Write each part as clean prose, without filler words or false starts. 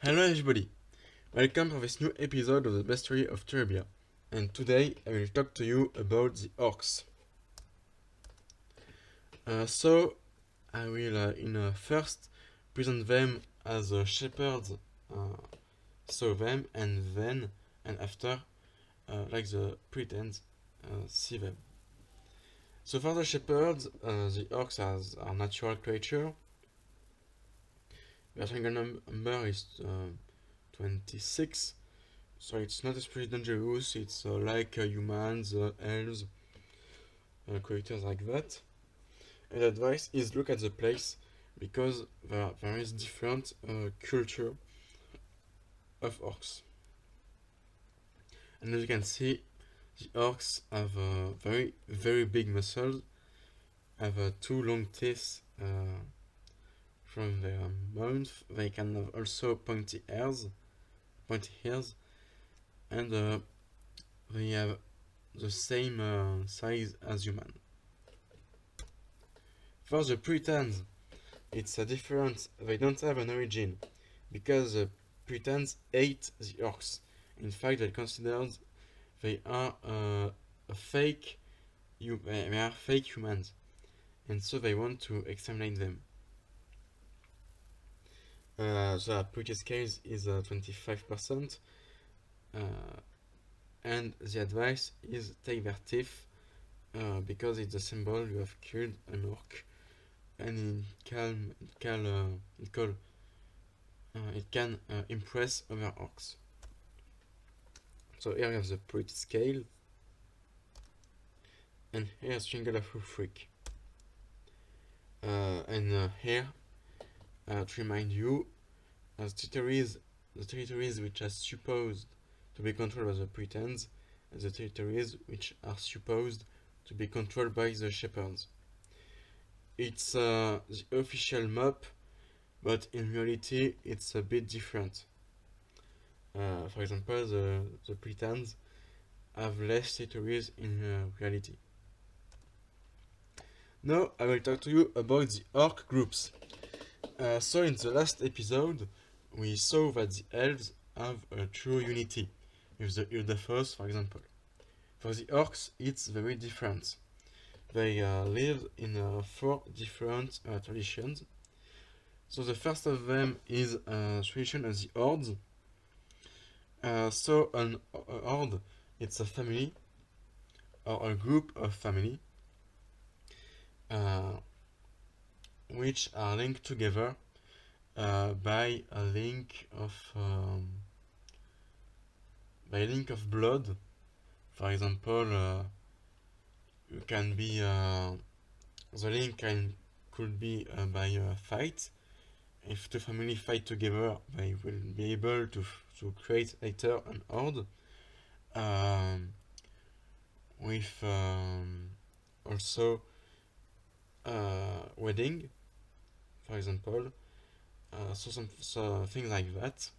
Hello everybody, welcome for this new episode of the Bestiary of Terebia, and today I will talk to you about the Orcs. So I will first present them as shepherds saw them, and after like the pretends see them. So for the shepherds, the Orcs are natural creature. Their single number is 26. So it's not especially dangerous, it's like humans, elves, creatures like that. And advice is look at the place because there is different culture of orcs. And as you can see, the orcs have very big muscles, have two long teeth from their mouth. They can have also pointy ears, and they have the same size as human. For the Puritans, it's different. They don't have an origin because the Puritans hate the orcs. In fact, they consider they are a fake. They are fake humans, and so they want to exterminate them. The Purity scale is 25%, and the advice is take their teeth because it's a symbol you have killed an orc, and it can impress other orcs. So here we have the Purity scale, and here is Jingle of Freak. And here, to remind you, the territories which are supposed to be controlled by the Puritans, and the territories which are supposed to be controlled by the Shepherds. It's the official map, but in reality it's a bit different. For example, the Puritans have less territories in reality. Now I will talk to you about the orc groups. So in the last episode, we saw that the elves have a true unity, with the Ildefos, for example. For the orcs, it's very different. They live in 4 different traditions. So the first of them is tradition of the hordes. So an horde, it's a family or a group of family uh, which are linked together by a link of blood. For example, you can be the could be by a fight. If the family fight together, they will be able to create later an horde um, with also wedding, for example. So things like that,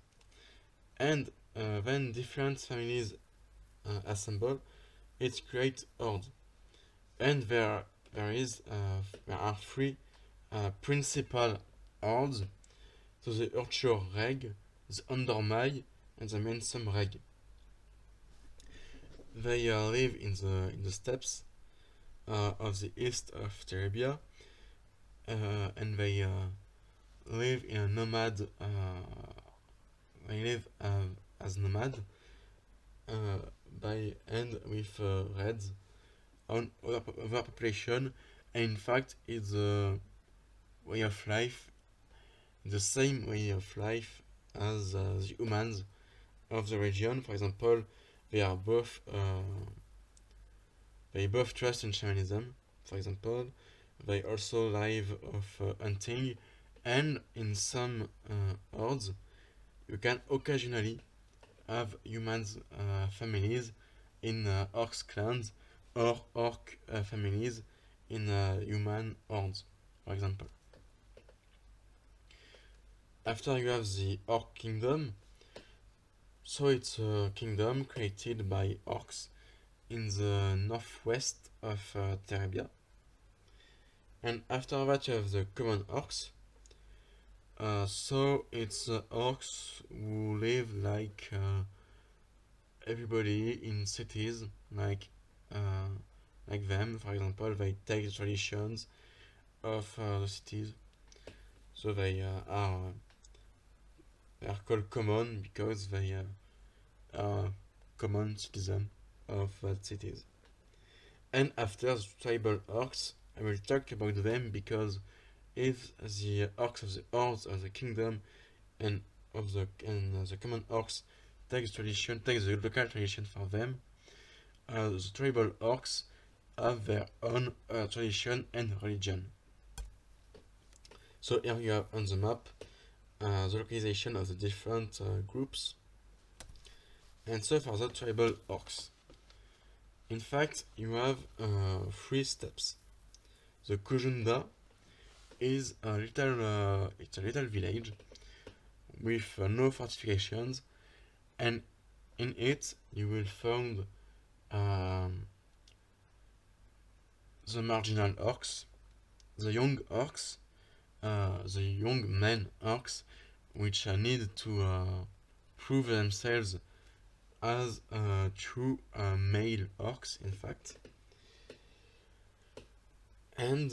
and when different families assemble, it creates horde. And there are 3 principal hordes. So the Urchure Reg, the Undermai, and the Mensum Reg. They live in the steppes of the east of Terebia, and they live in a nomad. They live as nomad by and with reds on other population. And in fact, it's a way of life, the same way of life as the humans of the region. For example, they are both they both trust in shamanism. For example, they also live of hunting, and in some hordes, you can occasionally have humans families in orcs clans or orc families in human hordes, for example. After you have the orc kingdom, so it's a kingdom created by orcs in the northwest of Terebia. And after that you have the common orcs. So it's orcs who live everybody in cities, like uh, like them. For example, they take the traditions of the cities, so they are called common because they are common citizen of cities. And after the tribal orcs, I will talk about them because if the orcs of the hordes of the kingdom and the common orcs take the local tradition for them, the tribal orcs have their own tradition and religion. So here you have on the map the localization of the different groups. And so for the tribal orcs, in fact, you have three steps. The Kujunda is it's a little village with no fortifications, and in it you will find um, the marginal orcs, the young orcs, the young men orcs, which need to prove themselves as true male orcs, in fact. And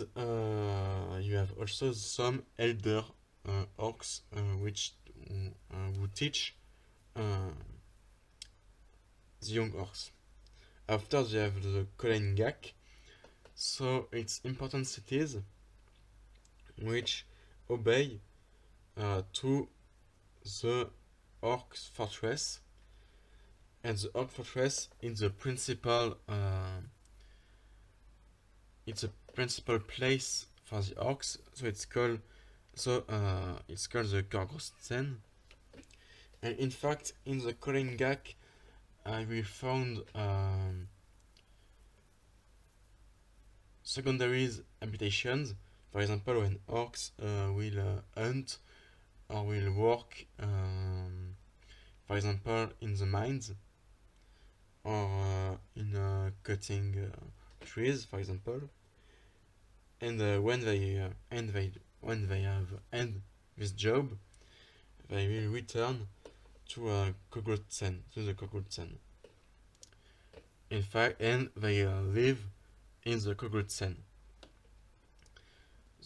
you have also some elder orcs who teach uh, the young orcs. After you have the Kolengak, so it's important cities which obey to the orc fortress, and the orc fortress is the principal it's a principal place for the orcs, so it's called the Gorgostsen. And in fact, in the Kolengak, we found secondary habitations. For example, when orcs will hunt or will work, for example, in the mines or in cutting trees, for example. And when they have end this job, they will return to the Kogurtsen. In fact, and they live in the Kogurtsen.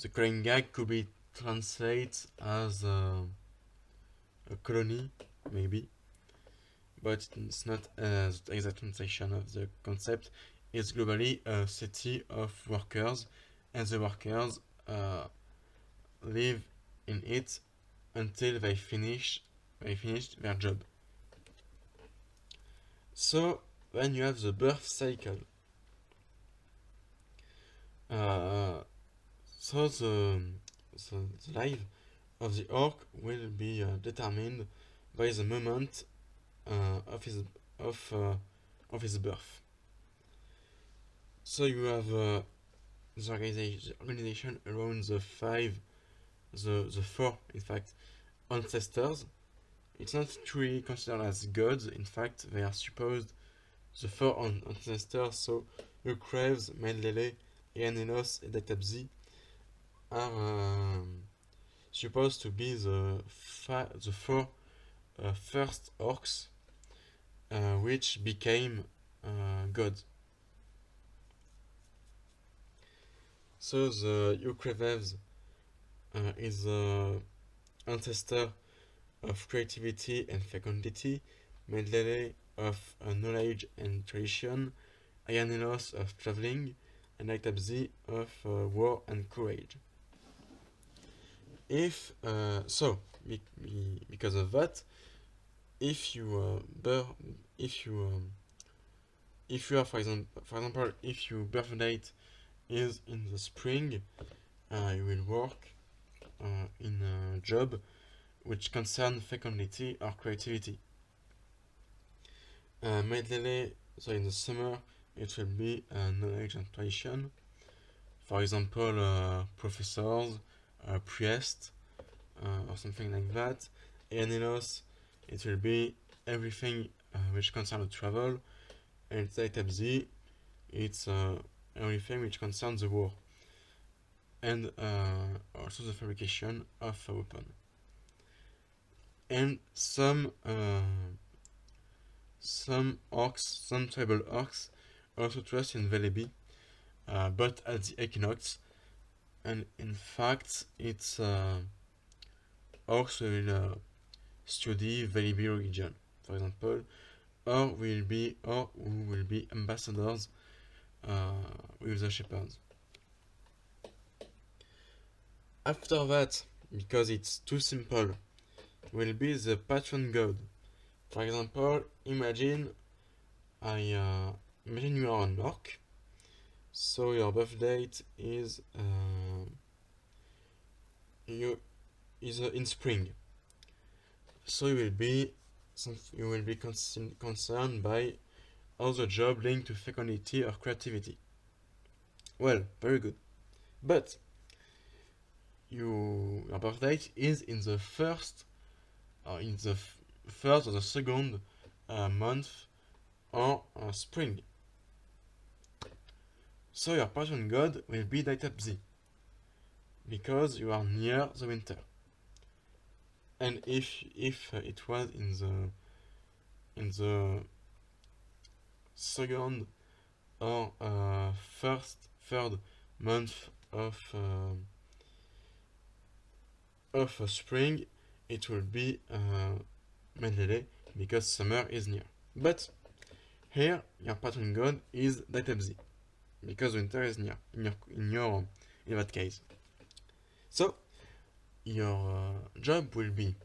The Kolengak could be translated as a colony, maybe, but it's not the exact translation of the concept. It's globally a city of workers, and the workers live in it until they finished their job. So when you have the birth cycle, uh, so the life of the orc will be determined by the moment of of uh, his birth. So you have the organization around the four, in fact, ancestors. It's not truly considered as gods. In fact, they are supposed the four ancestors. So Ukraves, Menlele, Eanelos, and Databzi are supposed to be the four first orcs which became gods. So the Ukraves is the ancestor of creativity and fecundity, Menlele of knowledge and tradition, Ayanelos of traveling, and Aitabzi of war and courage. If because of that, if you if you are for example if your birth date is in the spring, you will work in a job which concern fecundity or creativity. Medlele, so in the summer, it will be knowledge and tradition. For example, professors, priests, or something like that. Eanelos, it will be everything which concerns travel. And Zaitabzi, it's everything which concerns the war. And also the fabrication of a weapon. and some orcs, some tribal orcs, also trust in Velebi, but at the equinox. And in fact, it's orcs will study Velebi region, for example, or who will be ambassadors with the shepherds. After that, because it's too simple, will be the patron god. For example, imagine you are an orc, so your birth date is in spring. So you will be concerned by all the job linked to fecundity or creativity. Well, very good. But your birth date is in the first first or the second month or spring. So your patron god will be Daitapzi, because you are near the winter. And if it was in the second or third month of spring, it will be Mendele, because summer is near. But here your patron god is Daitapzi, because winter is near in that case. So your job will be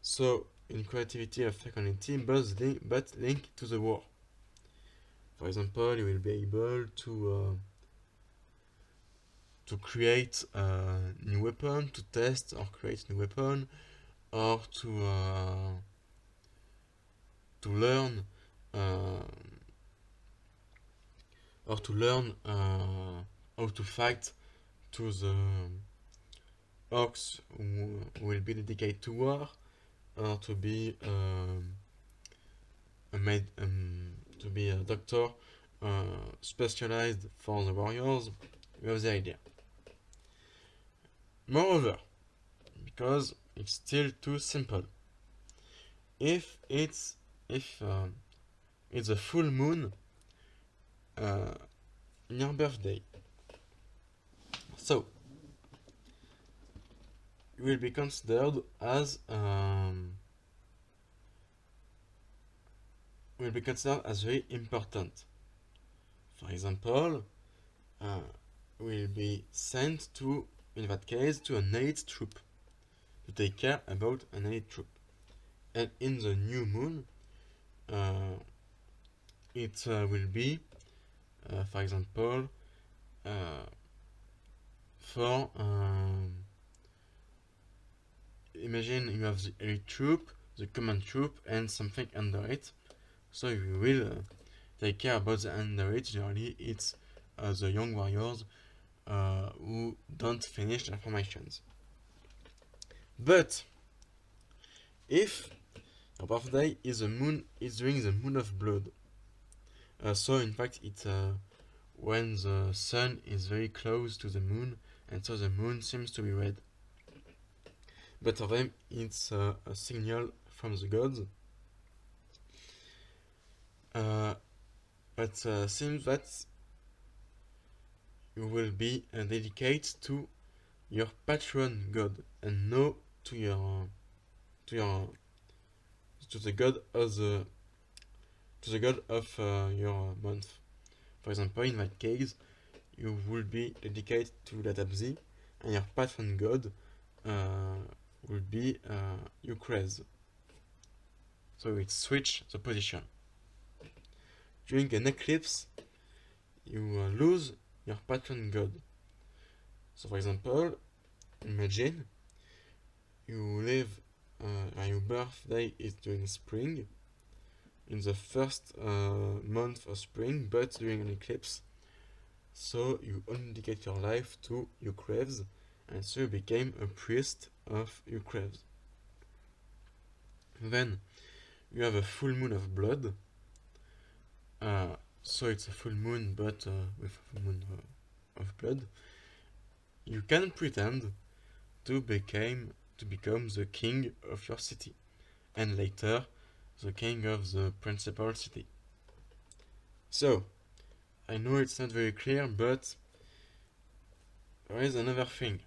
so in creativity or fecundity, but linked to the war. For example, you will be able to create a new weapon, to test or create a new weapon, or to learn how to fight to the orcs who will be dedicated to war, or to be a doctor specialized for the warriors. You have the idea. Moreover, because it's still too simple, if it's a full moon in your birthday, so you will be considered as very important. For example, will be sent to, in that case, to an elite troop to take care about an elite troop. And in the new moon, it will be, for example, for imagine you have the elite troop, the command troop, and something under it. So you will take care about the under it. Generally, it's the young warriors who don't finish their formations. But if your birthday is during the moon of blood, so in fact it's when the sun is very close to the moon, and so the moon seems to be red. But for them, it's a signal from the gods. But seems that you will be dedicated to your patron god, and no to the god of your month. For example, in that case, you will be dedicated to Databzi, and your patron god will be Eucrez. So it switch the position. During an eclipse, you lose your patron god. So for example, imagine you live your birthday is during spring, in the first month of spring, but during an eclipse. So you only dedicate your life to Eucrez, and so you became a priest of Eucrez. Then you have a full moon of blood. So it's a full moon, but with a full moon of blood. You can pretend to become the king of your city, and later the king of the principal city. So, I know it's not very clear, but there is another thing.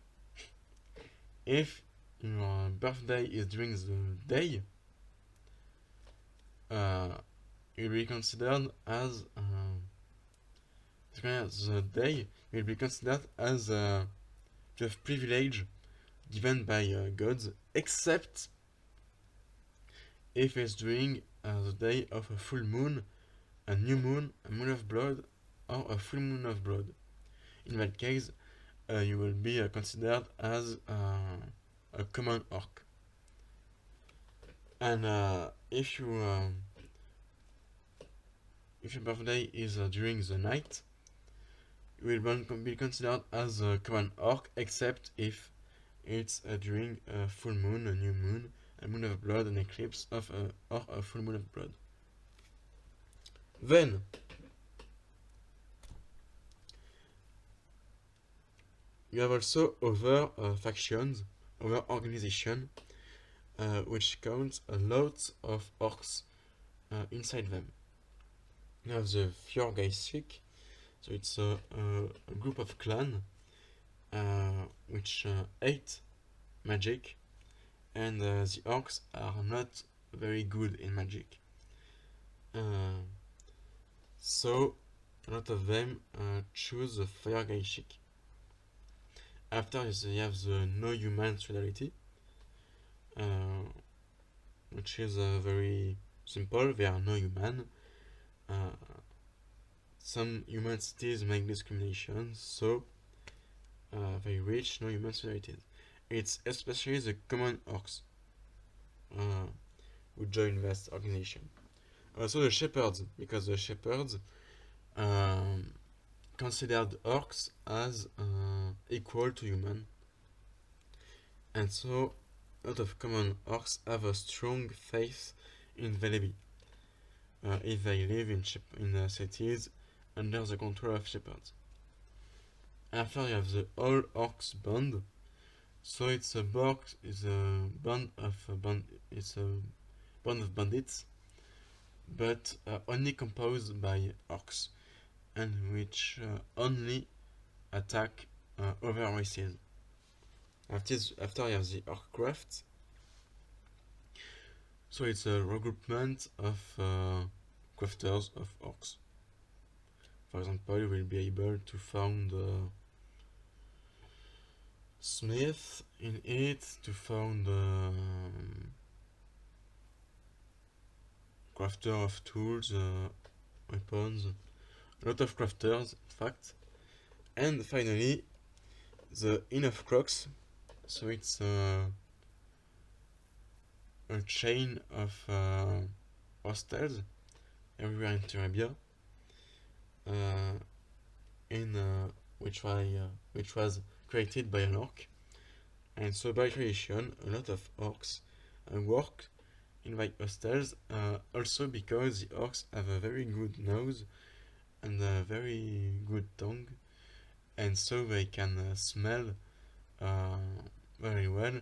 If your birthday is during the day, uh, you'll be considered as the day will be considered as the privilege given by gods, except if it's during the day of a full moon, a new moon, a moon of blood, or a full moon of blood. In that case, you will be considered as a common orc. And if your birthday is during the night, you will be considered as a common orc, except if it's during a full moon, a new moon, a moon of blood, an eclipse or a full moon of blood. Then, you have also other factions, other organizations, which count a lot of orcs inside them. You have the Fjorgeisvik, so it's a group of clans which hate magic, and the orcs are not very good in magic. So a lot of them choose the Fjorgeisvik. After you have the no human fidelity, which is very simple. They are no human. Some human cities make discrimination, so they reach no human societies. It's especially the common orcs who join this organization. Also the shepherds, because the shepherds considered orcs as equal to human, and so a lot of common orcs have a strong faith in Velebi if they live in cities under the control of shepherds. After you have the All Orcs Band, so it's a band of bandits, but only composed by orcs, and which only attack other races. After you have the Orccraft, so it's a regroupment of crafters of orcs. For example, you will be able to found smith in it, to found crafter of tools, weapons, a lot of crafters, in fact. And finally, the Inn of Crocs. So it's a chain of hostels everywhere in Terebia, which was created by an orc. And so by tradition, a lot of orcs work in the hostels, also because the orcs have a very good nose and a very good tongue, and so they can smell very well,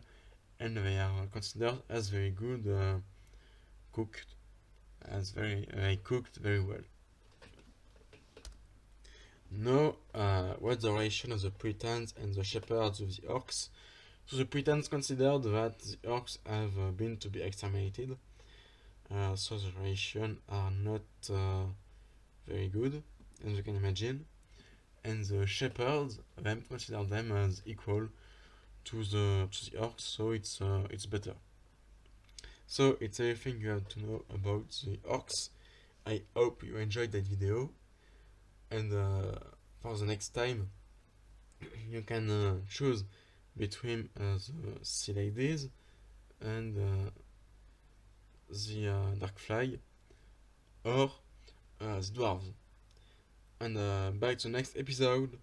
and they are considered as very good cooked, as they cooked very well. Now, what's the relation of the Puritans and the shepherds with the orcs? So the Puritans considered that the orcs have been to be exterminated, so the relations are not very good, as you can imagine, and the shepherds consider them as equal to the orcs, so it's better. So it's everything you have to know about the orcs. I hope you enjoyed that video, and for the next time you can choose between the sea ladies and the darkfly, or the dwarves. And back to the next episode.